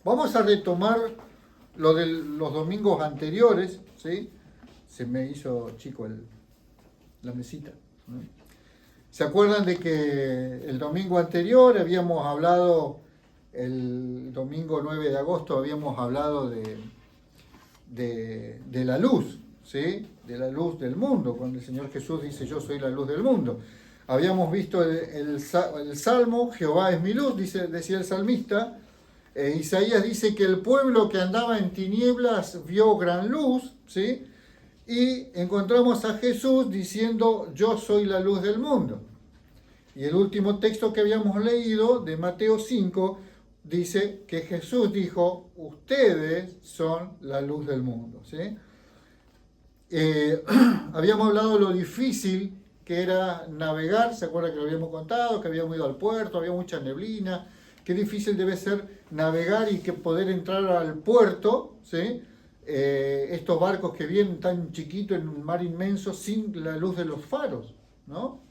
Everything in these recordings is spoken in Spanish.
Vamos a retomar lo de los domingos anteriores, ¿sí? Se me hizo chico la mesita, ¿no? ¿Se acuerdan de que el domingo anterior habíamos hablado, el domingo 9 de agosto habíamos hablado de la luz, ¿sí? De la luz del mundo, cuando el Señor Jesús dice yo soy la luz del mundo. Habíamos visto el Salmo, Jehová es mi luz, decía el salmista. Isaías dice que el pueblo que andaba en tinieblas vio gran luz, ¿sí? Y encontramos a Jesús diciendo yo soy la luz del mundo. Y el último texto que habíamos leído, de Mateo 5, dice que Jesús dijo, ustedes son la luz del mundo, ¿sí? Habíamos hablado de lo difícil que era navegar, ¿se acuerdan que lo habíamos contado? Que habíamos ido al puerto, había mucha neblina, qué difícil debe ser navegar y que poder entrar al puerto, ¿sí? Estos barcos que vienen tan chiquitos en un mar inmenso sin la luz de los faros, ¿no?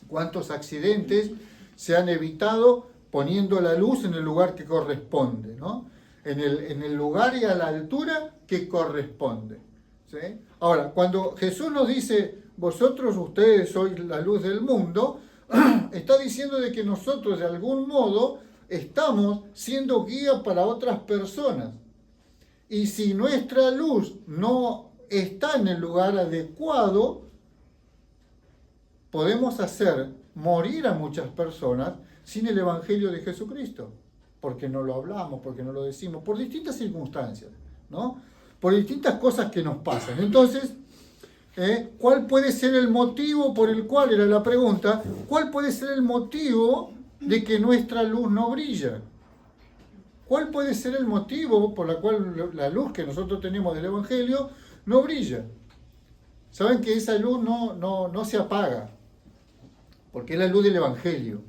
¿Cuántos accidentes se han evitado poniendo la luz en el lugar que corresponde, ¿no? En el lugar y a la altura que corresponde, ¿sí? Ahora, cuando Jesús nos dice, vosotros, ustedes sois la luz del mundo, está diciendo de que nosotros de algún modo estamos siendo guía para otras personas. Y si nuestra luz no está en el lugar adecuado, podemos hacer morir a muchas personas sin el Evangelio de Jesucristo, porque no lo hablamos, porque no lo decimos, por distintas circunstancias, ¿no? Por distintas cosas que nos pasan. Entonces, ¿cuál puede ser el motivo por el cual, era la pregunta, cuál puede ser el motivo de que nuestra luz no brilla? ¿Cuál puede ser el motivo por el cual la luz que nosotros tenemos del Evangelio no brilla? Saben que esa luz no se apaga, porque es la luz del Evangelio.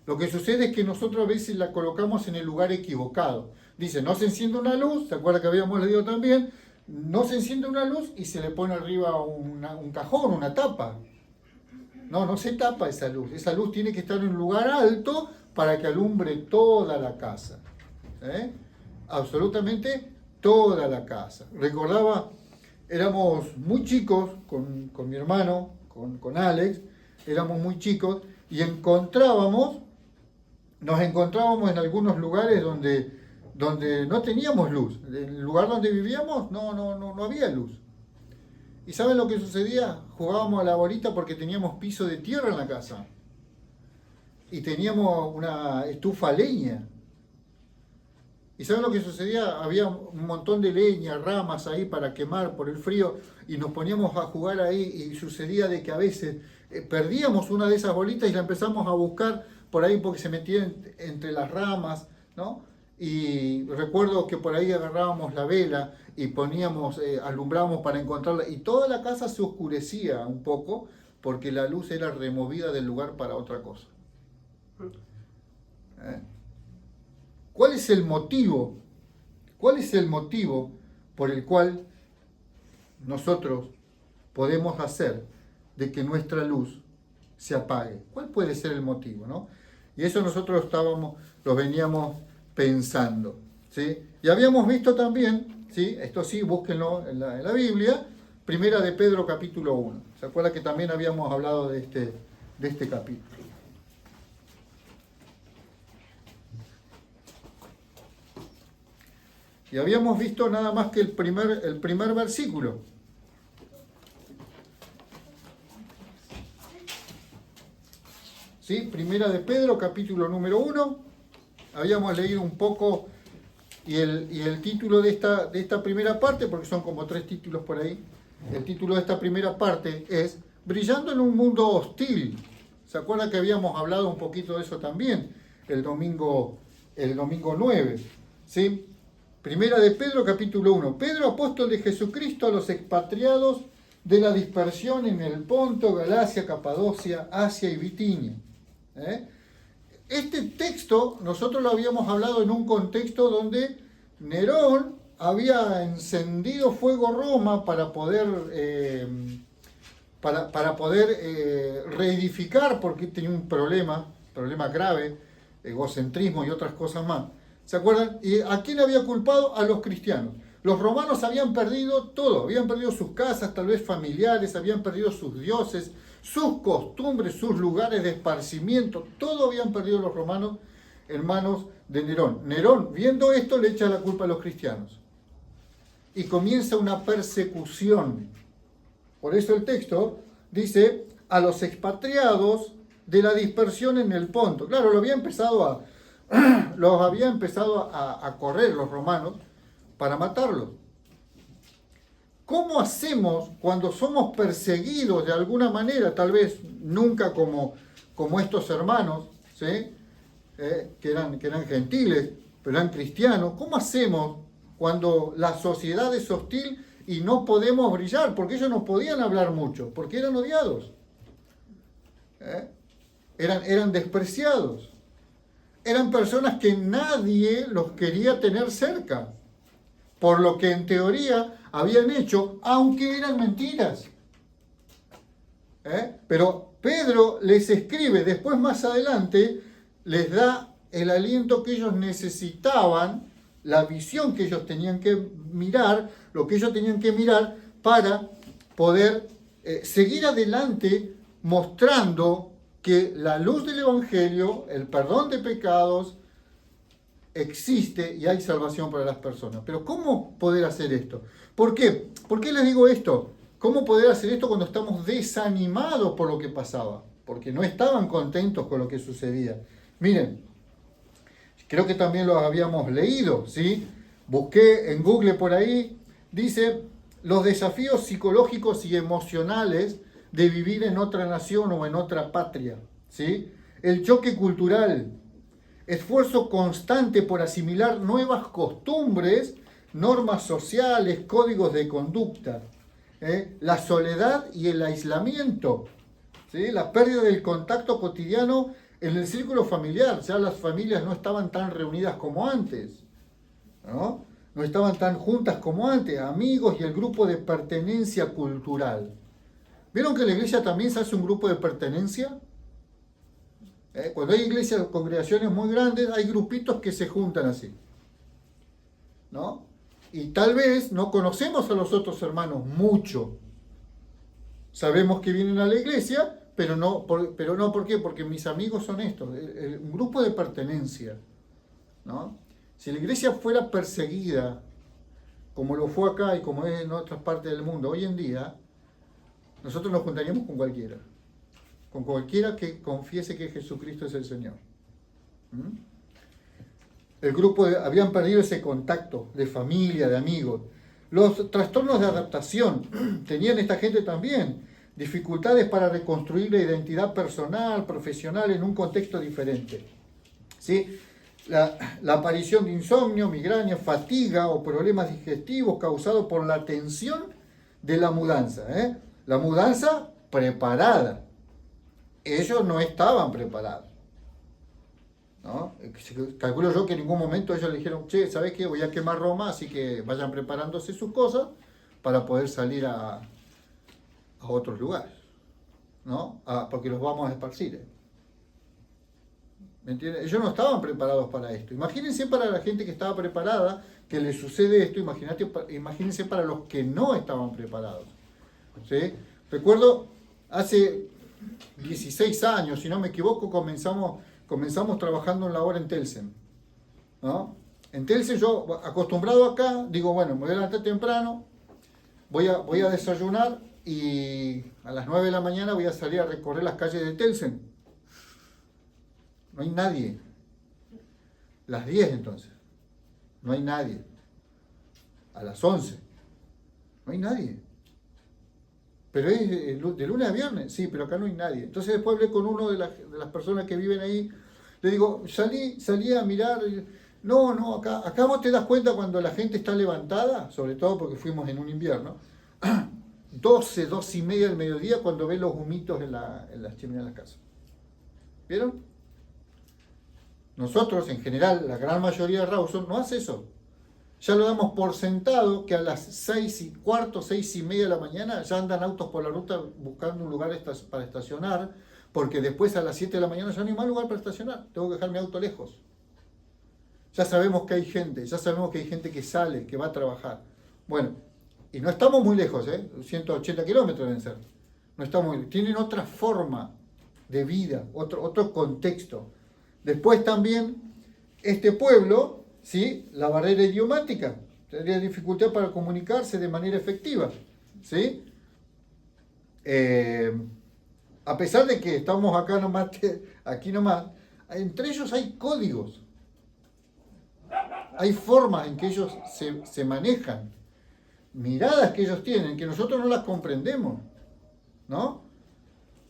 Lo que sucede es que nosotros a veces la colocamos en el lugar equivocado. Dice, no se enciende una luz, ¿se acuerda que habíamos leído también? No se enciende una luz y se le pone arriba un cajón, una tapa. No se tapa esa luz. Esa luz tiene que estar en un lugar alto para que alumbre toda la casa. Absolutamente toda la casa. Recordaba, éramos muy chicos con mi hermano, con Alex, éramos muy chicos y nos encontrábamos en algunos lugares donde no teníamos luz. En el lugar donde vivíamos no había luz. ¿Y saben lo que sucedía? Jugábamos a la bolita porque teníamos piso de tierra en la casa. Y teníamos una estufa a leña. ¿Y saben lo que sucedía? Había un montón de leña, ramas ahí para quemar por el frío y nos poníamos a jugar ahí y sucedía de que a veces perdíamos una de esas bolitas y la empezamos a buscar por ahí porque se metía entre las ramas, ¿no? Y recuerdo que por ahí agarrábamos la vela y poníamos, alumbrábamos para encontrarla y toda la casa se oscurecía un poco porque la luz era removida del lugar para otra cosa. ¿Cuál es el motivo? ¿Cuál es el motivo por el cual nosotros podemos hacer de que nuestra luz se apague? ¿Cuál puede ser el motivo, no? Y eso nosotros lo veníamos pensando, ¿sí? Y habíamos visto también, ¿sí? Esto sí, búsquenlo en la Biblia, Primera de Pedro capítulo 1. ¿Se acuerda que también habíamos hablado de este capítulo? Y habíamos visto nada más que el primer versículo. ¿Sí? Primera de Pedro, capítulo número 1. Habíamos leído un poco y el título de esta primera parte, porque son como 3 títulos por ahí. El título de esta primera parte es Brillando en un mundo hostil. ¿Se acuerdan que habíamos hablado un poquito de eso también el domingo 9? ¿Sí? Primera de Pedro, capítulo 1. Pedro, apóstol de Jesucristo, a los expatriados de la dispersión en el Ponto, Galacia, Capadocia, Asia y Bitinia. Este texto nosotros lo habíamos hablado en un contexto donde Nerón había encendido fuego Roma para poder reedificar, porque tenía un problema grave, egocentrismo y otras cosas más. ¿Se acuerdan? ¿Y a quién había culpado? A los cristianos. Los romanos habían perdido todo, habían perdido sus casas, tal vez familiares, habían perdido sus dioses, sus costumbres, sus lugares de esparcimiento, todo habían perdido los romanos en manos de Nerón. Nerón, viendo esto, le echa la culpa a los cristianos. Y comienza una persecución. Por eso el texto dice, a los expatriados de la dispersión en el Ponto. Claro, los había empezado a correr los romanos para matarlos. ¿Cómo hacemos cuando somos perseguidos de alguna manera? Tal vez nunca como estos hermanos, ¿sí? que eran gentiles, pero eran cristianos. ¿Cómo hacemos cuando la sociedad es hostil y no podemos brillar? Porque ellos no podían hablar mucho, porque eran odiados. Eran despreciados. Eran personas que nadie los quería tener cerca, por lo que en teoría habían hecho, aunque eran mentiras. Pero Pedro les escribe, después más adelante, les da el aliento que ellos necesitaban, la visión que ellos tenían que mirar, lo que ellos tenían que mirar para poder seguir adelante mostrando que la luz del Evangelio, el perdón de pecados, existe y hay salvación para las personas. Pero ¿cómo poder hacer esto? ¿Por qué? ¿Por qué les digo esto? ¿Cómo poder hacer esto cuando estamos desanimados por lo que pasaba? Porque no estaban contentos con lo que sucedía. Miren, creo que también lo habíamos leído, ¿sí? Busqué en Google por ahí, dice, los desafíos psicológicos y emocionales de vivir en otra nación o en otra patria, ¿sí? El choque cultural, esfuerzo constante por asimilar nuevas costumbres, normas sociales, códigos de conducta, la soledad y el aislamiento, ¿sí? La pérdida del contacto cotidiano en el círculo familiar. Ya las familias no estaban tan reunidas como antes, ¿no? No estaban tan juntas como antes, amigos y el grupo de pertenencia cultural. ¿Vieron que en la iglesia también se hace un grupo de pertenencia? Cuando hay iglesias, congregaciones muy grandes, hay grupitos que se juntan así, ¿no? Y tal vez no conocemos a los otros hermanos mucho. Sabemos que vienen a la iglesia, pero no, ¿por qué? Porque mis amigos son estos, un grupo de pertenencia, ¿no? Si la iglesia fuera perseguida, como lo fue acá y como es en otras partes del mundo hoy en día, nosotros nos juntaríamos con cualquiera que confiese que Jesucristo es el Señor. El grupo habían perdido ese contacto de familia, de amigos. Los trastornos de adaptación tenían esta gente también, dificultades para reconstruir la identidad personal, profesional en un contexto diferente, ¿sí? La aparición de insomnio, migraña, fatiga o problemas digestivos causados por la tensión de la mudanza. La mudanza preparada. Ellos no estaban preparados, ¿no? Calculo yo que en ningún momento ellos le dijeron, che, ¿sabes qué? Voy a quemar Roma, así que vayan preparándose sus cosas para poder salir a otros lugares, ¿no? Porque los vamos a esparcir. ¿Me entienden? Ellos no estaban preparados para esto. Imagínense para la gente que estaba preparada, que le sucede esto, imagínense para los que no estaban preparados, ¿sí? Recuerdo hace 16 años, si no me equivoco, comenzamos trabajando en la obra en Telsen, ¿no? En Telsen yo, acostumbrado acá, digo, bueno, me voy a levantar temprano, voy a desayunar y a las 9 de la mañana voy a salir a recorrer las calles de Telsen. No hay nadie. Las 10 entonces. No hay nadie. A las 11. No hay nadie. Pero es de lunes a viernes. Sí, pero acá no hay nadie. Entonces después hablé con uno de las personas que viven ahí. Le digo, salí a mirar. No, acá vos te das cuenta cuando la gente está levantada, sobre todo porque fuimos en un invierno, 12 y media del mediodía, cuando ve los humitos en las chimeneas de las casas. ¿Vieron? Nosotros, en general, la gran mayoría de Rawson no hace eso. Ya lo damos por sentado que a las 6:15, 6:30 de la mañana ya andan autos por la ruta buscando un lugar para estacionar, porque después a las 7 de la mañana ya no hay más lugar para estacionar. Tengo que dejar mi auto lejos. Ya sabemos que hay gente, que sale, que va a trabajar. Bueno, y no estamos muy lejos, 180 kilómetros deben ser. No estamos muy, tienen otra forma de vida, otro contexto. Después también, este pueblo, ¿sí? La barrera idiomática, tendría dificultad para comunicarse de manera efectiva, ¿sí? A pesar de que estamos acá nomás, aquí nomás, entre ellos hay códigos, hay formas en que ellos se manejan, miradas que ellos tienen, que nosotros no las comprendemos, ¿no?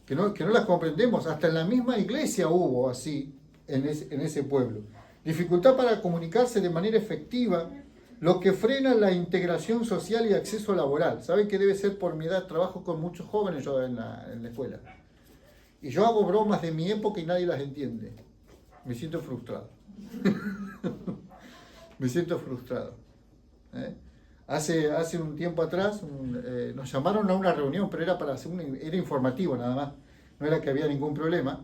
Que no las comprendemos. Hasta en la misma iglesia hubo así, en ese pueblo. Dificultad para comunicarse de manera efectiva, lo que frena la integración social y acceso laboral. ¿Saben que debe ser por mi edad? Trabajo con muchos jóvenes yo en la escuela. Y yo hago bromas de mi época y nadie las entiende. Me siento frustrado. Me siento frustrado. Hace un tiempo atrás nos llamaron a una reunión, pero era para hacer era informativo nada más. No era que había ningún problema.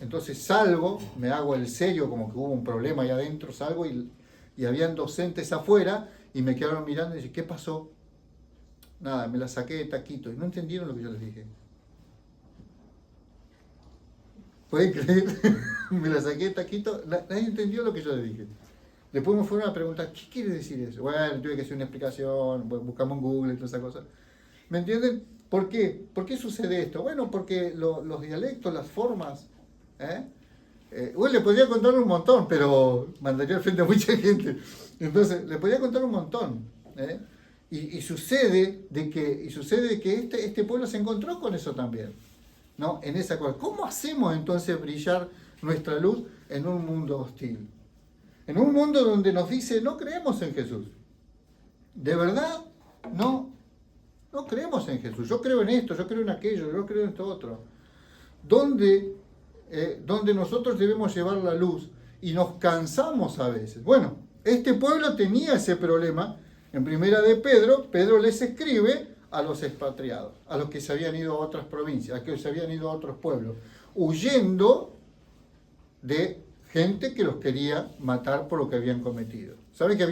Entonces salgo, me hago el serio como que hubo un problema ahí adentro, salgo y habían docentes afuera y me quedaron mirando y dicen, ¿qué pasó? Nada, me la saqué de taquito y no entendieron lo que yo les dije. ¿Pueden creer? Me la saqué de taquito, nadie entendió lo que yo les dije. Después me fueron a preguntar, ¿qué quiere decir eso? Bueno, tuve que hacer una explicación, buscamos en Google y toda esa cosa. ¿Me entienden? ¿Por qué? ¿Por qué sucede esto? Bueno, porque los dialectos, las formas, bueno, le podría contar un montón, pero mandaría al frente a mucha gente. Entonces, le podría contar un montón. Y sucede de que este pueblo se encontró con eso también, ¿no? En esa cosa. ¿Cómo hacemos entonces brillar nuestra luz en un mundo hostil? En un mundo donde nos dice, no creemos en Jesús. De verdad, no creemos en Jesús. Yo creo en esto, yo creo en aquello, yo creo en esto otro. Donde nosotros debemos llevar la luz y nos cansamos a veces. Bueno, este pueblo tenía ese problema. En primera de Pedro les escribe a los expatriados, a los que se habían ido a otras provincias, a los que se habían ido a otros pueblos, huyendo de gente que los quería matar por lo que habían cometido. ¿Saben que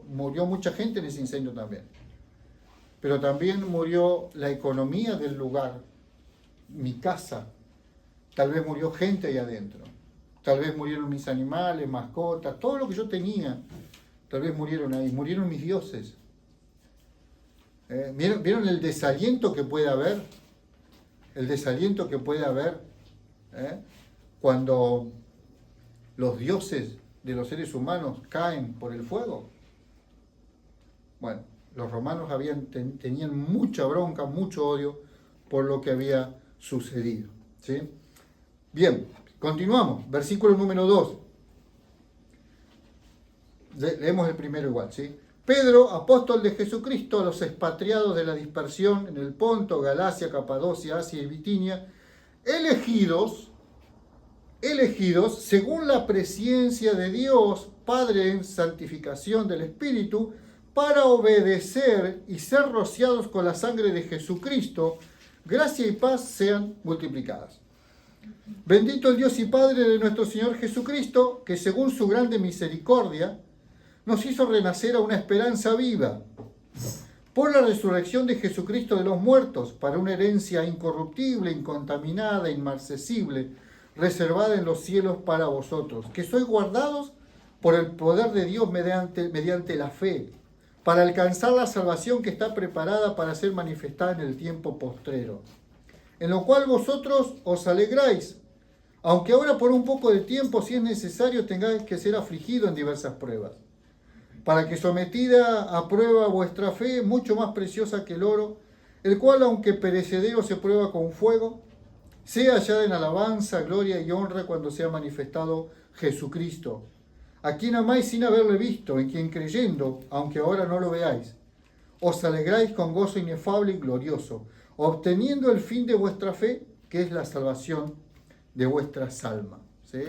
murió mucha gente en ese incendio también? Pero también murió la economía del lugar, mi casa. Tal vez murió gente ahí adentro. Tal vez murieron mis animales, mascotas, todo lo que yo tenía. Tal vez murieron ahí, murieron mis dioses. ¿Vieron el desaliento que puede haber? El desaliento que puede haber cuando los dioses de los seres humanos caen por el fuego. Bueno, los romanos tenían mucha bronca, mucho odio por lo que había sucedido, ¿sí? Bien, continuamos. Versículo número 2. Leemos el primero igual, ¿sí? Pedro, apóstol de Jesucristo, a los expatriados de la dispersión en el Ponto, Galacia, Capadocia, Asia y Bitinia, elegidos según la presciencia de Dios, Padre en santificación del Espíritu, para obedecer y ser rociados con la sangre de Jesucristo, gracia y paz sean multiplicadas. Bendito el Dios y Padre de nuestro Señor Jesucristo, que según su grande misericordia, nos hizo renacer a una esperanza viva, por la resurrección de Jesucristo de los muertos, para una herencia incorruptible, incontaminada, inmarcesible, reservada en los cielos para vosotros, que sois guardados por el poder de Dios mediante la fe, para alcanzar la salvación que está preparada para ser manifestada en el tiempo postrero, en lo cual vosotros os alegráis, aunque ahora por un poco de tiempo, si es necesario, tengáis que ser afligidos en diversas pruebas, para que sometida a prueba vuestra fe, mucho más preciosa que el oro, el cual, aunque perecedero, se prueba con fuego, sea hallada en alabanza, gloria y honra cuando sea manifestado Jesucristo, a quien amáis sin haberle visto, en quien creyendo, aunque ahora no lo veáis, os alegráis con gozo inefable y glorioso, obteniendo el fin de vuestra fe, que es la salvación de vuestras almas. ¿Sí?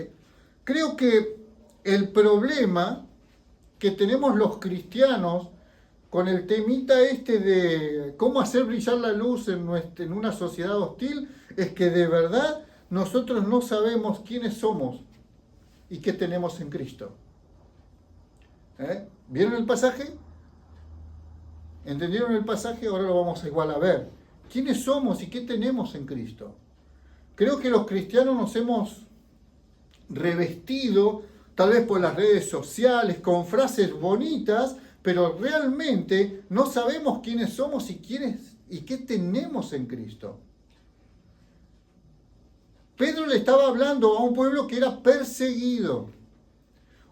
Creo que el problema que tenemos los cristianos con el temita de cómo hacer brillar la luz en una sociedad hostil, es que de verdad nosotros no sabemos quiénes somos y qué tenemos en Cristo. ¿Vieron el pasaje? ¿Entendieron el pasaje? Ahora lo vamos a igual a ver. ¿Quiénes somos y qué tenemos en Cristo? Creo que los cristianos nos hemos revestido, tal vez por las redes sociales, con frases bonitas, pero realmente no sabemos quiénes somos y qué tenemos en Cristo. Pedro le estaba hablando a un pueblo que era perseguido.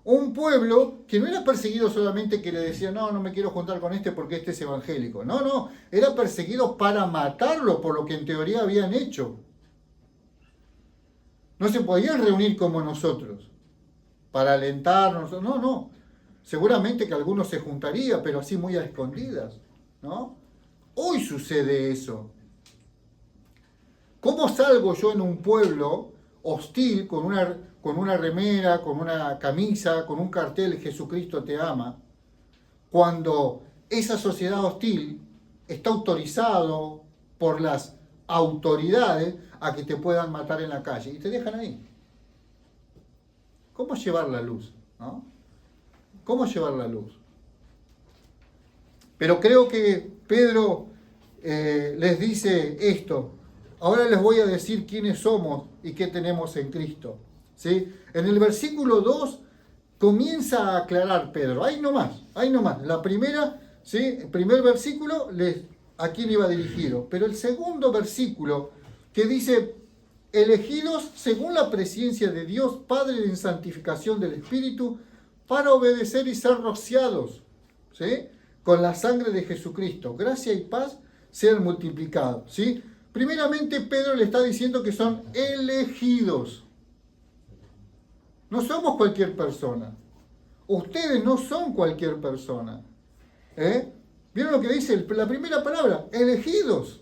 Un pueblo que no era perseguido solamente que le decía, no me quiero juntar con este porque este es evangélico. No, era perseguido para matarlo por lo que en teoría habían hecho. No se podían reunir como nosotros para alentarnos. No. Seguramente que algunos se juntaría, pero así muy a escondidas, ¿no? Hoy sucede eso. ¿Cómo salgo yo en un pueblo hostil con una remera, con una camisa, con un cartel Jesucristo te ama, cuando esa sociedad hostil está autorizado por las autoridades a que te puedan matar en la calle y te dejan ahí? ¿Cómo llevar la luz? ¿No? ¿Cómo llevar la luz? Pero creo que Pedro les dice esto. Ahora les voy a decir quiénes somos y qué tenemos en Cristo. ¿Sí? En el versículo 2 comienza a aclarar Pedro. Ahí nomás. La primera, ¿sí? El primer versículo, ¿a quién iba dirigido? Pero el segundo versículo, que dice, elegidos según la presencia de Dios, Padre en santificación del Espíritu, para obedecer y ser rociados, ¿sí? Con la sangre de Jesucristo. Gracia y paz sean multiplicados, ¿sí? Primeramente, Pedro le está diciendo que son elegidos. No somos cualquier persona. Ustedes no son cualquier persona. ¿Vieron lo que dice la primera palabra? Elegidos.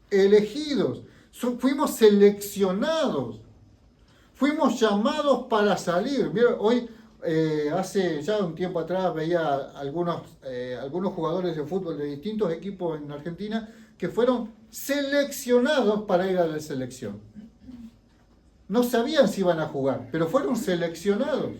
Elegidos. Fuimos seleccionados. Fuimos llamados para salir. ¿Vieron? Hoy, hace ya un tiempo atrás, veía algunos jugadores de fútbol de distintos equipos en Argentina que fueron seleccionados para ir a la selección. No sabían si iban a jugar, pero fueron seleccionados.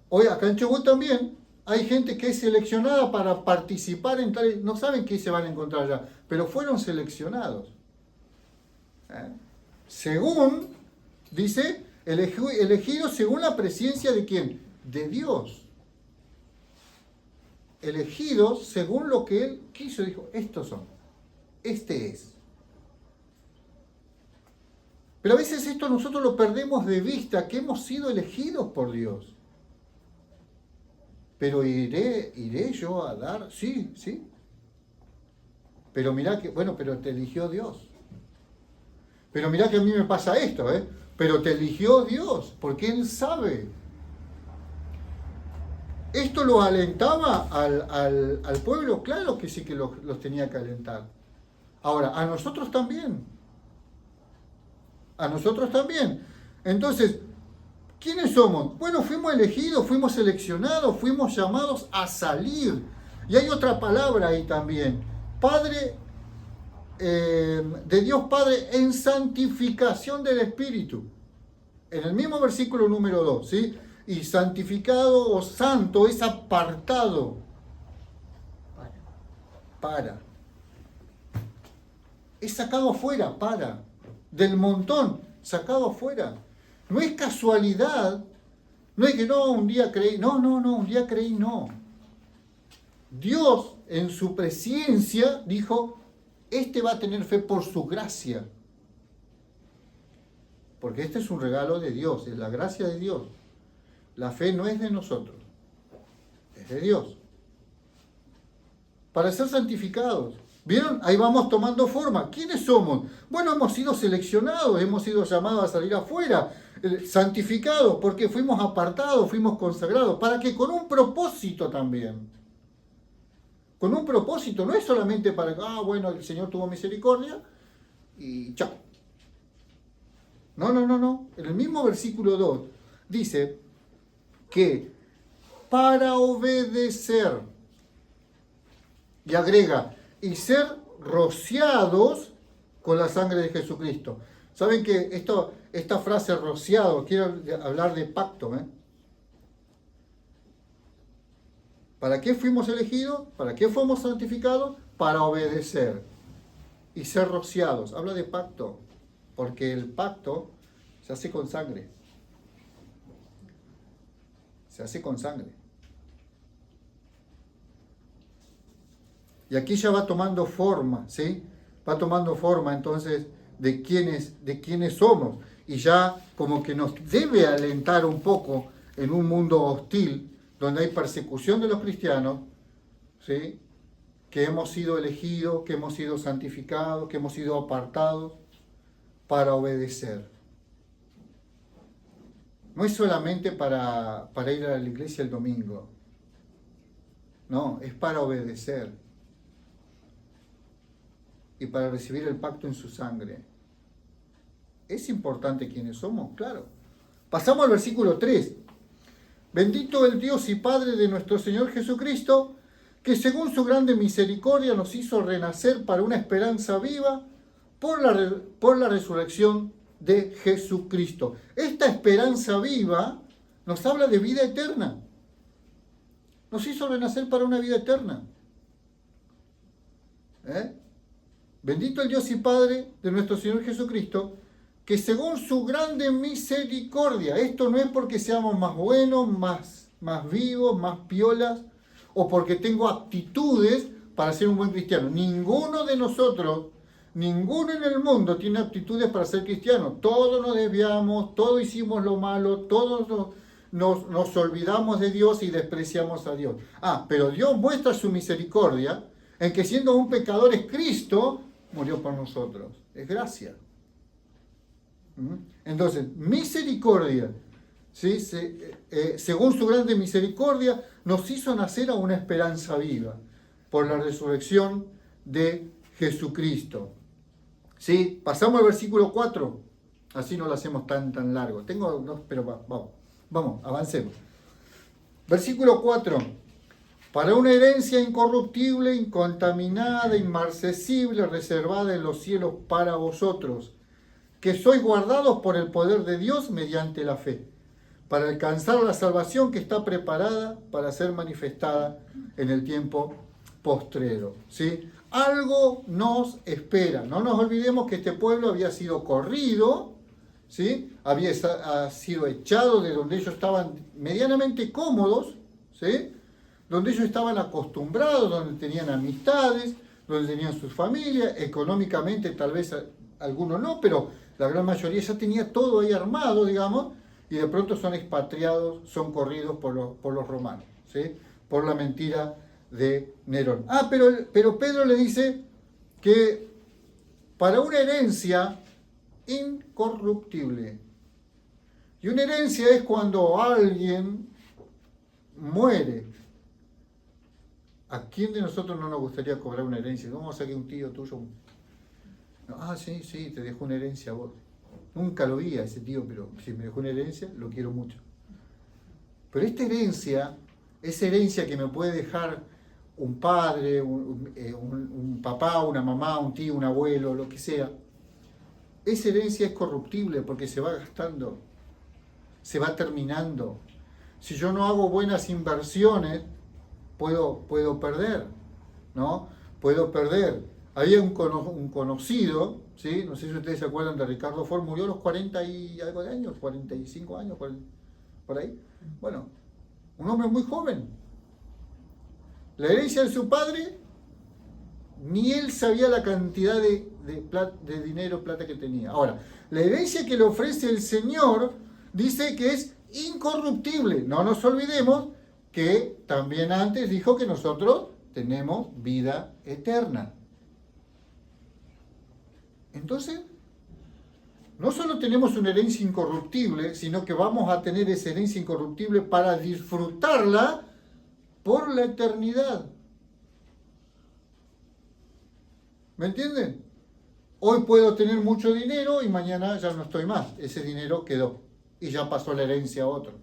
Hoy acá en Chubut también hay gente que es seleccionada para participar en tal... No saben qué se van a encontrar allá, pero fueron seleccionados. Según, dice, elegidos según la presencia de ¿quién? De Dios. Elegidos según lo que Él quiso. Dijo, estos son. Este es. Pero a veces esto nosotros lo perdemos de vista, que hemos sido elegidos por Dios. Pero iré yo a dar, sí. Pero mirá que, pero te eligió Dios. Pero mirá que a mí me pasa esto, pero te eligió Dios, porque Él sabe. ¿Esto lo alentaba al pueblo? Claro que sí que los tenía que alentar. Ahora, a nosotros también. A nosotros también. Entonces, ¿quiénes somos? Bueno, fuimos elegidos, fuimos seleccionados, fuimos llamados a salir. Y hay otra palabra ahí también. Padre, de Dios Padre en santificación del Espíritu. En el mismo versículo número 2, ¿sí? Y santificado o santo es apartado. Para. Es sacado afuera, del montón, sacado afuera. No es casualidad, no es que un día creí, un día creí, no. Dios en su presencia dijo, este va a tener fe por su gracia. Porque este es un regalo de Dios, es la gracia de Dios. La fe no es de nosotros, es de Dios. Para ser santificados. ¿Vieron? Ahí vamos tomando forma. ¿Quiénes somos? Bueno, hemos sido seleccionados, hemos sido llamados a salir afuera, santificados, porque fuimos apartados, fuimos consagrados. ¿Para qué? Con un propósito también. Con un propósito, no es solamente para que, el Señor tuvo misericordia y chao. No. En el mismo versículo 2 dice que para obedecer, y agrega, y ser rociados con la sangre de Jesucristo. ¿Saben que esta frase rociado quiere hablar de pacto? ¿Para qué fuimos elegidos? ¿Para qué fuimos santificados? Para obedecer y ser rociados. Habla de pacto, porque el pacto se hace con sangre. Se hace con sangre. Y aquí ya va tomando forma, ¿sí? Va tomando forma entonces de quiénes somos. Y ya como que nos debe alentar un poco en un mundo hostil, donde hay persecución de los cristianos, ¿sí? Que hemos sido elegidos, que hemos sido santificados, que hemos sido apartados para obedecer. No es solamente para ir a la iglesia el domingo, no, es para obedecer y para recibir el pacto en su sangre. ¿Es importante quiénes somos? Claro. Pasamos al versículo 3. Bendito el Dios y Padre de nuestro Señor Jesucristo, que según su grande misericordia nos hizo renacer para una esperanza viva por la resurrección de Jesucristo. Esta esperanza viva nos habla de vida eterna. Nos hizo renacer para una vida eterna. Bendito el Dios y Padre de nuestro Señor Jesucristo, que según su grande misericordia, esto no es porque seamos más buenos, más vivos, más piolas, o porque tengo aptitudes para ser un buen cristiano. Ninguno de nosotros, ninguno en el mundo tiene aptitudes para ser cristiano. Todos nos desviamos, todos hicimos lo malo, todos nos olvidamos de Dios y despreciamos a Dios. Pero Dios muestra su misericordia en que siendo un pecador es Cristo, murió por nosotros. Es gracia. Entonces, misericordia, ¿sí? Según su grande misericordia, nos hizo nacer a una esperanza viva por la resurrección de Jesucristo. ¿Sí? Pasamos al versículo 4, así no lo hacemos tan largo. Vamos, avancemos. Versículo 4. Para una herencia incorruptible, incontaminada, inmarcesible, reservada en los cielos para vosotros, que sois guardados por el poder de Dios mediante la fe, para alcanzar la salvación que está preparada para ser manifestada en el tiempo postrero. ¿Sí? Algo nos espera. No nos olvidemos que este pueblo había sido corrido, ¿sí? Había sido echado de donde ellos estaban medianamente cómodos, ¿sí? Donde ellos estaban acostumbrados, donde tenían amistades, donde tenían sus familias, económicamente tal vez algunos no, pero la gran mayoría ya tenía todo ahí armado, digamos, y de pronto son expatriados, son corridos por los romanos, ¿sí? Por la mentira de Nerón. Pero Pedro le dice que para una herencia incorruptible, y una herencia es cuando alguien muere. ¿A quién de nosotros no nos gustaría cobrar una herencia? Vamos a sacar un tío tuyo. Sí, te dejó una herencia a vos. Nunca lo vi a ese tío, pero si me dejó una herencia, lo quiero mucho. Pero esta herencia, esa herencia que me puede dejar un padre, un papá, una mamá, un tío, un abuelo, lo que sea, esa herencia es corruptible porque se va gastando, se va terminando. Si yo no hago buenas inversiones, puedo perder, ¿no? Puedo perder. Había un conocido, ¿sí? No sé si ustedes se acuerdan de Ricardo Ford, murió a los 40 y algo de años, 45 años, por ahí. Bueno, un hombre muy joven. La herencia de su padre, ni él sabía la cantidad de dinero, plata que tenía. Ahora, la herencia que le ofrece el Señor dice que es incorruptible. No nos olvidemos que también antes dijo que nosotros tenemos vida eterna. Entonces, no solo tenemos una herencia incorruptible, sino que vamos a tener esa herencia incorruptible para disfrutarla por la eternidad. ¿Me entienden? Hoy puedo tener mucho dinero y mañana ya no estoy más. Ese dinero quedó y ya pasó la herencia a otro.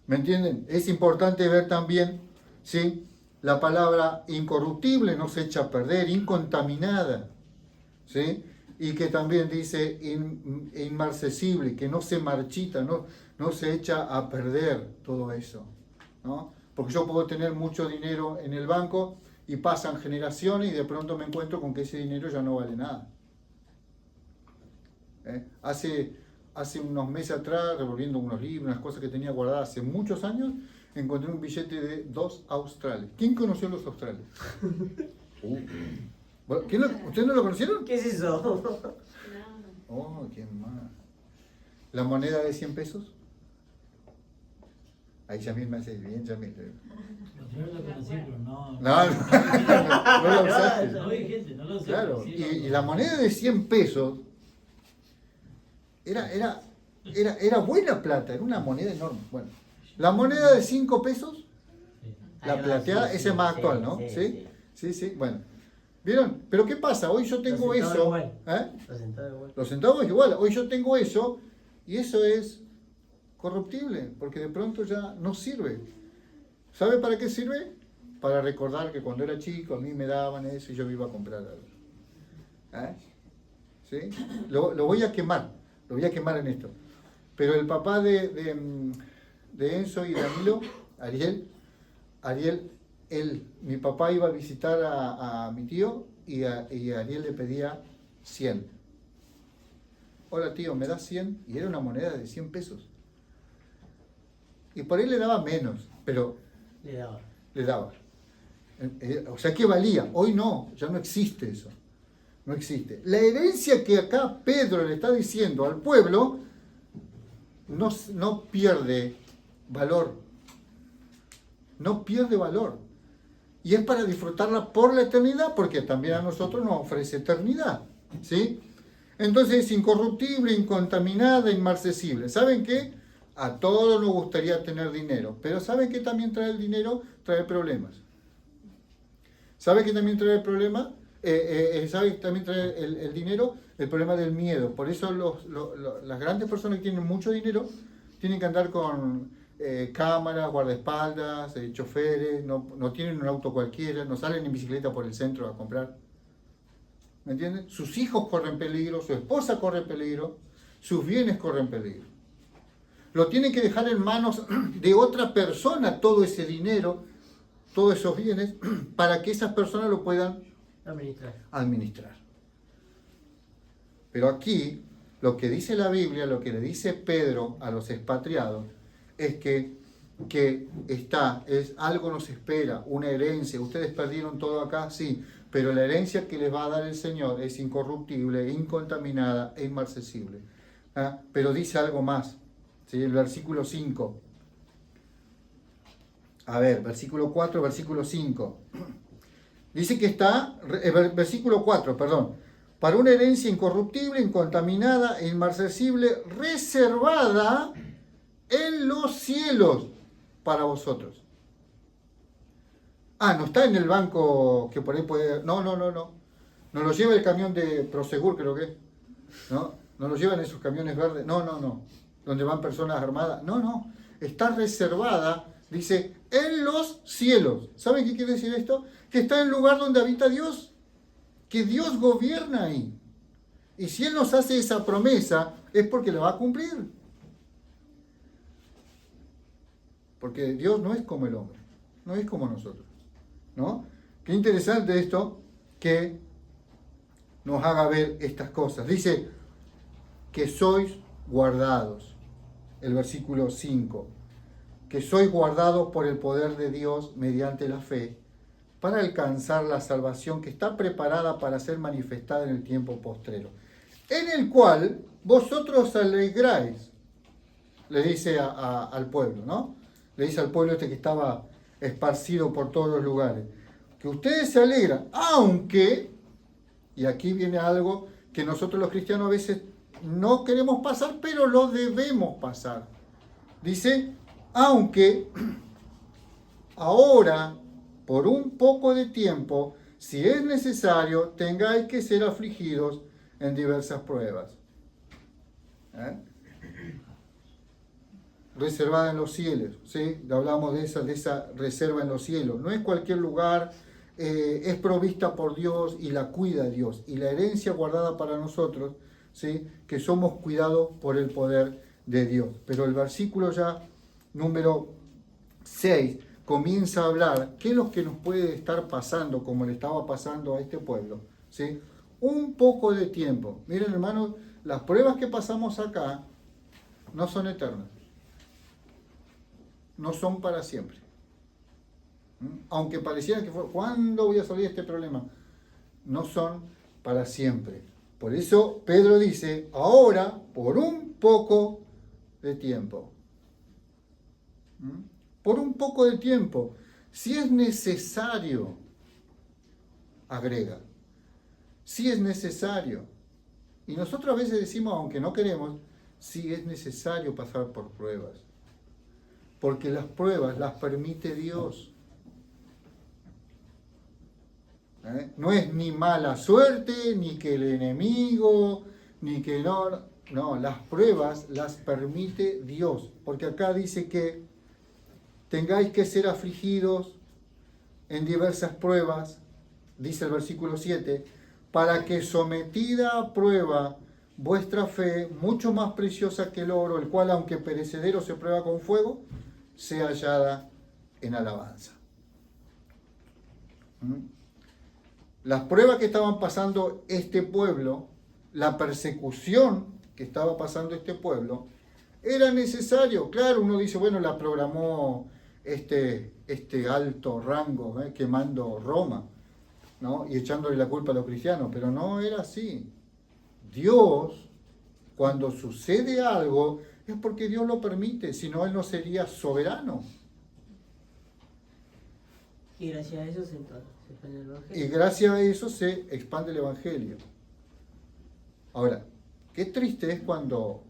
¿Me entienden? Es importante ver también, ¿sí? La palabra incorruptible no se echa a perder, incontaminada, ¿sí? Y que también dice inmarcesible, que no se marchita, no se echa a perder todo eso. ¿no? Porque yo puedo tener mucho dinero en el banco y pasan generaciones y de pronto me encuentro con que ese dinero ya no vale nada. Hace unos meses atrás, revolviendo unos libros, unas cosas que tenía guardadas hace muchos años, encontré un billete de 2 australes. ¿Quién conoció los australes? ¿Ustedes no lo conocieron? ¿Qué es eso? No. Oh, qué mal. ¿La moneda de 100 pesos? Ahí Yamil me hace bien, Yamil. Yo lo conocí, pero no. No la usaste. No hay gente, no lo sé. Claro, sí, y la moneda de 100 pesos era buena plata, era una moneda enorme. Bueno, la moneda de 5 pesos, la Ah, plateada, sí, esa es más actual, ¿no? Sí, bueno. ¿Vieron? Pero ¿qué pasa? Hoy yo tengo Los centavos eso. igual. ¿Eh? Los centavos igual. Los centavos igual. Hoy yo tengo eso y eso es corruptible, porque de pronto ya no sirve. ¿Sabe para qué sirve? Para recordar que cuando era chico a mí me daban eso y yo me iba a comprar algo. ¿Sí? Lo voy a quemar en esto. Pero el papá de Enzo y Danilo, Ariel, mi papá iba a visitar a mi tío y Ariel le pedía 100. Hola tío, ¿me das 100? Y era una moneda de 100 pesos. Y por ahí le daba menos, pero le daba. O sea que valía. Hoy no, ya no existe eso. No existe. La herencia que acá Pedro le está diciendo al pueblo no pierde valor. No pierde valor. Y es para disfrutarla por la eternidad, porque también a nosotros nos ofrece eternidad. ¿Sí? Entonces es incorruptible, incontaminada, inmarcesible. ¿Saben qué? A todos nos gustaría tener dinero, pero ¿saben qué también trae el dinero? Trae problemas. ¿Saben qué también trae el problema? ¿Saben qué también trae el dinero? El problema del miedo. Por eso las grandes personas que tienen mucho dinero tienen que andar con cámaras, guardaespaldas, choferes, no tienen un auto cualquiera, no salen en bicicleta por el centro a comprar. ¿Me entienden? Sus hijos corren peligro, su esposa corre peligro, sus bienes corren peligro. Lo tienen que dejar en manos de otra persona todo ese dinero, todos esos bienes, para que esas personas lo puedan administrar. Pero aquí, lo que dice la Biblia, lo que le dice Pedro a los expatriados, es que algo nos espera, una herencia. Ustedes perdieron todo acá, sí, pero la herencia que les va a dar el Señor es incorruptible, incontaminada e inmarcesible. Pero dice algo más. ¿Sí? El versículo 5. A ver, versículo 4, versículo 5. Dice que está, versículo 4, perdón, para una herencia incorruptible, incontaminada e inmarcesible, reservada en los cielos para vosotros. No está en el banco que por ahí puede... No. Nos lo lleva el camión de Prosegur, creo que es. ¿No? Nos lo llevan esos camiones verdes. No. Donde van personas armadas. No. Está reservada, dice, en los cielos. ¿Saben qué quiere decir esto? Que está en el lugar donde habita Dios. Que Dios gobierna ahí. Y si Él nos hace esa promesa, es porque la va a cumplir. Porque Dios no es como el hombre. No es como nosotros. ¿No? Qué interesante esto que nos haga ver estas cosas. Dice que sois guardados. El versículo 5, que sois guardados por el poder de Dios mediante la fe, para alcanzar la salvación que está preparada para ser manifestada en el tiempo postrero, en el cual vosotros alegráis, le dice al pueblo, ¿no? Le dice al pueblo que estaba esparcido por todos los lugares, que ustedes se alegran, aunque, y aquí viene algo que nosotros los cristianos a veces no queremos pasar, pero lo debemos pasar. Dice, aunque ahora, por un poco de tiempo, si es necesario, tengáis que ser afligidos en diversas pruebas. Reservada en los cielos, ¿sí? Hablamos de esa reserva en los cielos. No es cualquier lugar, es provista por Dios y la cuida Dios. Y la herencia guardada para nosotros, ¿sí? Que somos cuidados por el poder de Dios. Pero el versículo ya número 6 comienza a hablar qué es lo que nos puede estar pasando, como le estaba pasando a este pueblo, ¿sí? Un poco de tiempo. Miren, hermanos, las pruebas que pasamos acá no son eternas, no son para siempre. Aunque pareciera que fue, ¿cuándo voy a salir de este problema? No son para siempre. Por eso Pedro dice, ahora, por un poco de tiempo. Por un poco de tiempo. Si es necesario, agrega. Si es necesario. Y nosotros a veces decimos, aunque no queremos, si es necesario pasar por pruebas. Porque las pruebas las permite Dios. No es ni mala suerte, ni que el enemigo, ni que no. No, las pruebas las permite Dios. Porque acá dice que tengáis que ser afligidos en diversas pruebas, dice el versículo 7, para que sometida a prueba vuestra fe, mucho más preciosa que el oro, el cual aunque perecedero se prueba con fuego, sea hallada en alabanza. Las pruebas que estaban pasando este pueblo, la persecución que estaba pasando este pueblo, era necesario. Claro, uno dice, bueno, la programó este alto rango, quemando Roma, ¿no? Y echándole la culpa a los cristianos, pero no era así. Dios, cuando sucede algo, es porque Dios lo permite, si no, Él no sería soberano. Y gracias a eso se expande el Evangelio. Y gracias a eso se expande el Evangelio. Ahora, qué triste es cuando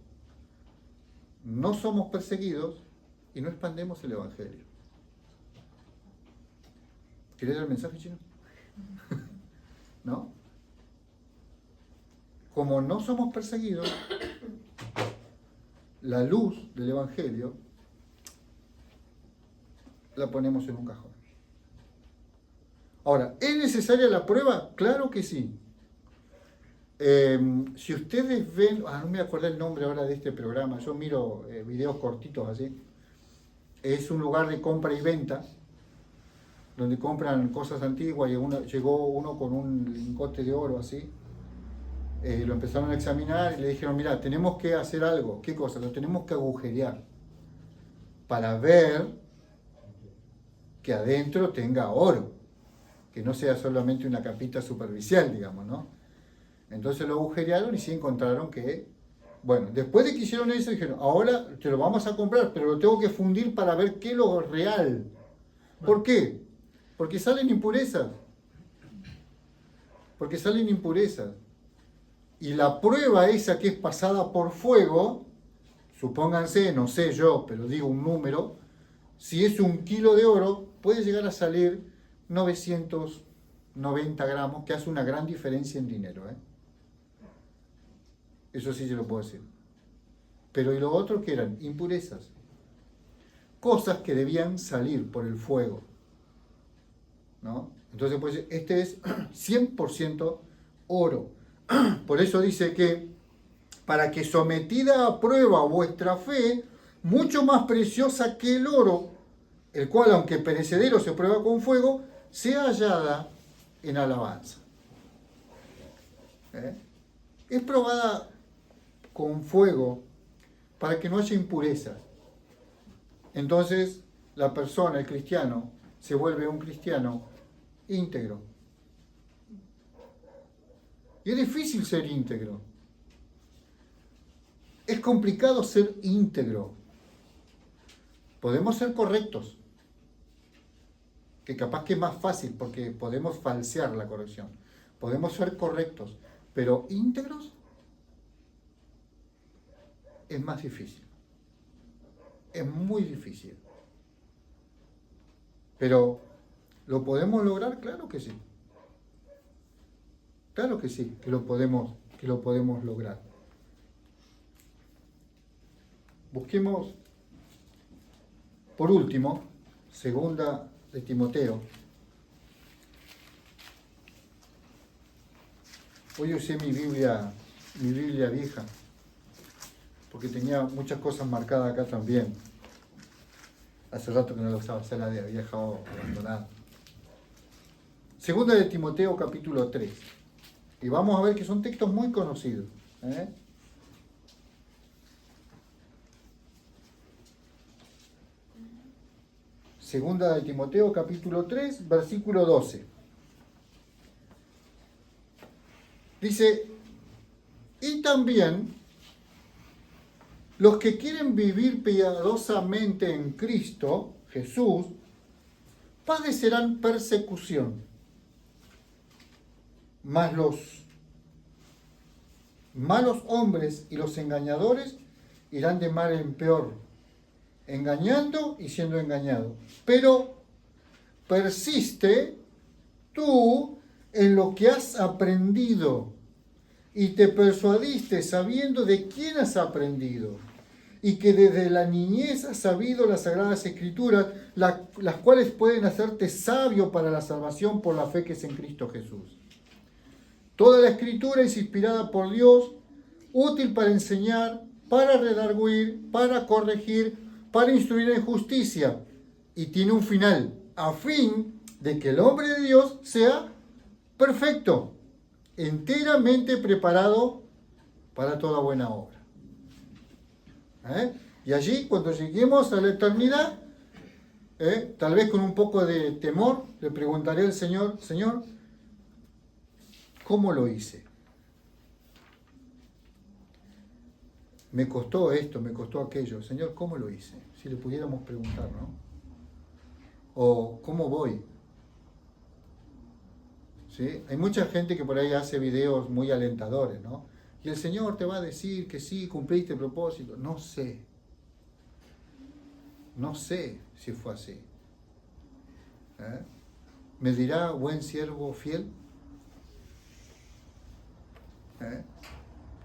no somos perseguidos y no expandemos el Evangelio. ¿Querés dar el mensaje, Chino? ¿No? Como no somos perseguidos, la luz del Evangelio la ponemos en un cajón. Ahora, ¿es necesaria la prueba? Claro que sí. Si ustedes ven, no me acuerdo el nombre ahora de este programa, yo miro videos cortitos así, es un lugar de compra y venta, donde compran cosas antiguas, y llegó uno con un lingote de oro así, lo empezaron a examinar y le dijeron, mira, tenemos que hacer algo. ¿Qué cosa? Lo tenemos que agujerear para ver que adentro tenga oro, que no sea solamente una capita superficial, digamos, ¿no? Entonces lo agujerearon y sí encontraron que, bueno, después de que hicieron eso, dijeron, ahora te lo vamos a comprar, pero lo tengo que fundir para ver qué es lo real. ¿Por qué? Porque salen impurezas. Porque salen impurezas. Y la prueba esa que es pasada por fuego, supónganse, no sé yo, pero digo un número, si es 1 kilo de oro, puede llegar a salir 990 gramos, que hace una gran diferencia en dinero. Eso sí se lo puedo decir. Pero ¿y lo otro qué eran? Impurezas. Cosas que debían salir por el fuego, ¿no? Entonces, pues, este es 100% oro. Por eso dice que, para que sometida a prueba vuestra fe, mucho más preciosa que el oro, el cual, aunque perecedero se prueba con fuego, sea hallada en alabanza. Es probada con fuego para que no haya impurezas. Entonces, la persona, el cristiano, se vuelve un cristiano íntegro. Y es difícil ser íntegro. Es complicado ser íntegro. Podemos ser correctos, que capaz que es más fácil porque podemos falsear la corrección. Podemos ser correctos, pero íntegros es más difícil. Es muy difícil. Pero, ¿lo podemos lograr? Claro que sí. Claro que sí, que lo podemos lograr. Busquemos, por último, segunda de Timoteo. Hoy usé mi Biblia vieja, porque tenía muchas cosas marcadas acá también. Hace rato que no lo usaba, se la había dejado abandonada. Segunda de Timoteo capítulo 3. Y vamos a ver que son textos muy conocidos. Segunda de Timoteo capítulo 3, versículo 12. Dice, y también los que quieren vivir piadosamente en Cristo Jesús padecerán persecución, mas los malos hombres y los engañadores irán de mal en peor, engañando y siendo engañados. Pero persiste tú en lo que has aprendido y te persuadiste sabiendo de quién has aprendido y que desde la niñez has sabido las Sagradas Escrituras, las cuales pueden hacerte sabio para la salvación por la fe que es en Cristo Jesús. Toda la Escritura es inspirada por Dios, útil para enseñar, para redarguir, para corregir, para instruir en justicia, y tiene un final, a fin de que el hombre de Dios sea perfecto, enteramente preparado para toda buena obra. Y allí, cuando lleguemos a la eternidad, tal vez con un poco de temor, le preguntaré al Señor, Señor, ¿cómo lo hice? Me costó esto, me costó aquello. Señor, ¿cómo lo hice? Si le pudiéramos preguntar, ¿no? O, ¿cómo voy? ¿Sí? Hay mucha gente que por ahí hace videos muy alentadores, ¿no? Y el Señor te va a decir que sí, cumpliste el propósito. No sé. No sé si fue así. ¿Me dirá buen siervo fiel?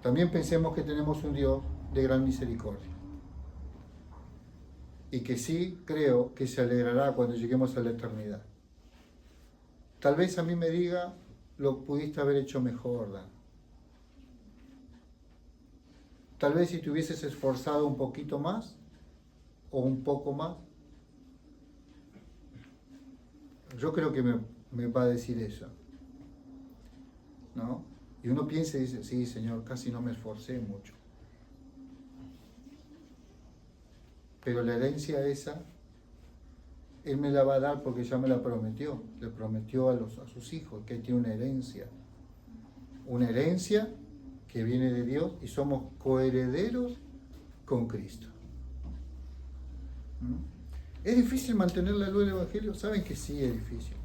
También pensemos que tenemos un Dios de gran misericordia. Y que sí creo que se alegrará cuando lleguemos a la eternidad. Tal vez a mí me diga, lo pudiste haber hecho mejor, Dan. Tal vez si te hubieses esforzado un poquito más, o un poco más. Yo creo que me va a decir eso, ¿no? Y uno piensa y dice, sí, Señor, casi no me esforcé mucho. Pero la herencia esa, Él me la va a dar porque ya me la prometió. Le prometió a sus hijos que Él tiene una herencia. Una herencia que viene de Dios y somos coherederos con Cristo. ¿Es difícil mantener la luz del Evangelio? Saben que sí, es difícil.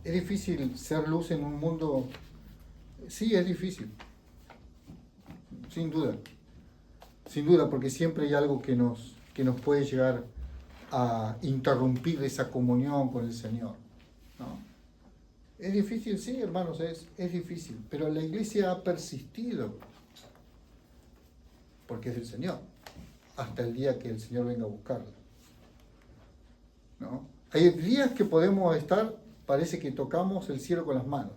¿Es difícil ser luz en un mundo? Sí, es difícil. Sin duda. Sin duda, porque siempre hay algo que nos puede llegar a interrumpir esa comunión con el Señor, ¿no? Es difícil, sí, hermanos, es difícil, pero la iglesia ha persistido, porque es del Señor, hasta el día que el Señor venga a buscarla, ¿no? Hay días que podemos estar, parece que tocamos el cielo con las manos,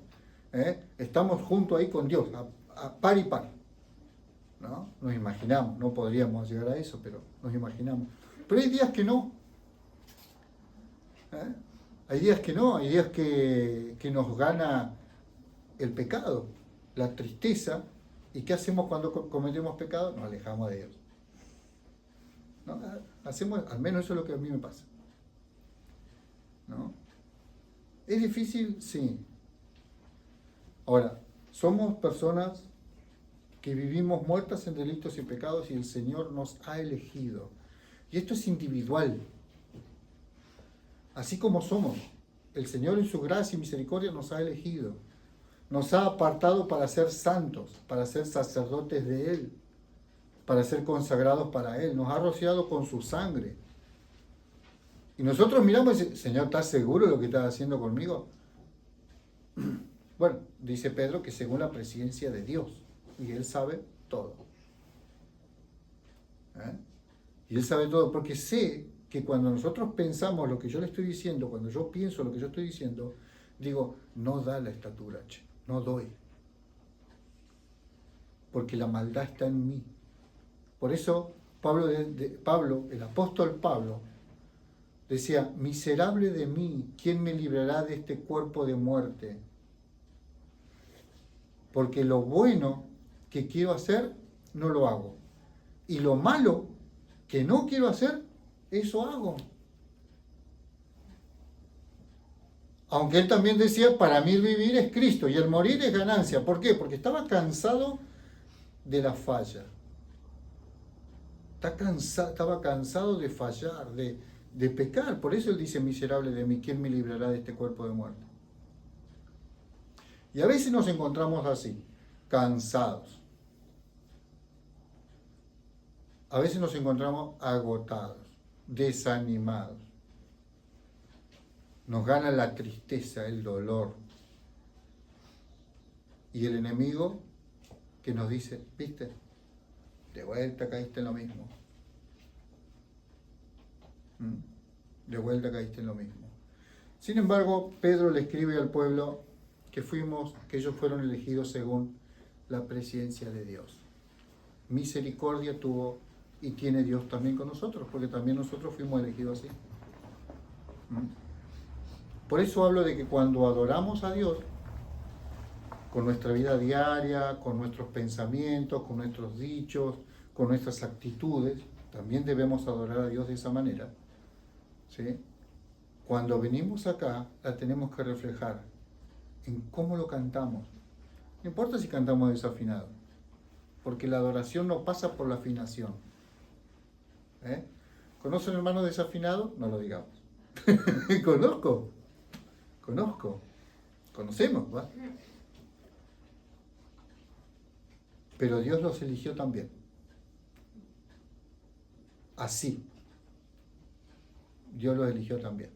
estamos junto ahí con Dios, a par y par, ¿no? Nos imaginamos, no podríamos llegar a eso, pero nos imaginamos. Pero hay días que no. Hay días que no, hay días que nos gana el pecado, la tristeza. ¿Y qué hacemos cuando cometemos pecado? Nos alejamos de Dios, ¿no? Hacemos, al menos eso es lo que a mí me pasa, ¿no? ¿Es difícil? Sí. Ahora, somos personas que vivimos muertas en delitos y pecados y el Señor nos ha elegido. Y esto es individual. Así como somos, el Señor en su gracia y misericordia nos ha elegido. Nos ha apartado para ser santos, para ser sacerdotes de Él, para ser consagrados para Él. Nos ha rociado con su sangre. Y nosotros miramos y decimos, Señor, ¿estás seguro de lo que estás haciendo conmigo? Bueno, dice Pedro que según la presencia de Dios. Y Él sabe todo. Y Él sabe todo porque sé que cuando nosotros pensamos lo que yo le estoy diciendo, cuando yo pienso lo que yo estoy diciendo, digo, no da la estatura, no doy. Porque la maldad está en mí. Por eso Pablo, el apóstol Pablo, decía, miserable de mí, ¿quién me librará de este cuerpo de muerte? Porque lo bueno que quiero hacer, no lo hago. Y lo malo que no quiero hacer, eso hago. Aunque él también decía, para mí el vivir es Cristo y el morir es ganancia. ¿Por qué? Porque estaba cansado de la falla. Estaba cansado de fallar, de pecar. Por eso él dice, miserable de mí, ¿quién me librará de este cuerpo de muerte? Y a veces nos encontramos así, cansados. A veces nos encontramos agotados, desanimados. Nos gana la tristeza, el dolor. Y el enemigo que nos dice, ¿viste? De vuelta caíste en lo mismo. De vuelta caíste en lo mismo. Sin embargo, Pedro le escribe al pueblo que ellos fueron elegidos según la presencia de Dios. Misericordia tuvo y tiene Dios también con nosotros, porque también nosotros fuimos elegidos así. Por eso hablo de que cuando adoramos a Dios, con nuestra vida diaria, con nuestros pensamientos, con nuestros dichos, con nuestras actitudes, también debemos adorar a Dios de esa manera. ¿Sí? Cuando venimos acá, la tenemos que reflejar en cómo lo cantamos. No importa si cantamos desafinado, porque la adoración no pasa por la afinación. ¿Conocen hermano desafinado? No lo digamos. Conocemos, ¿va? Pero Dios los eligió también. Así. Dios los eligió también.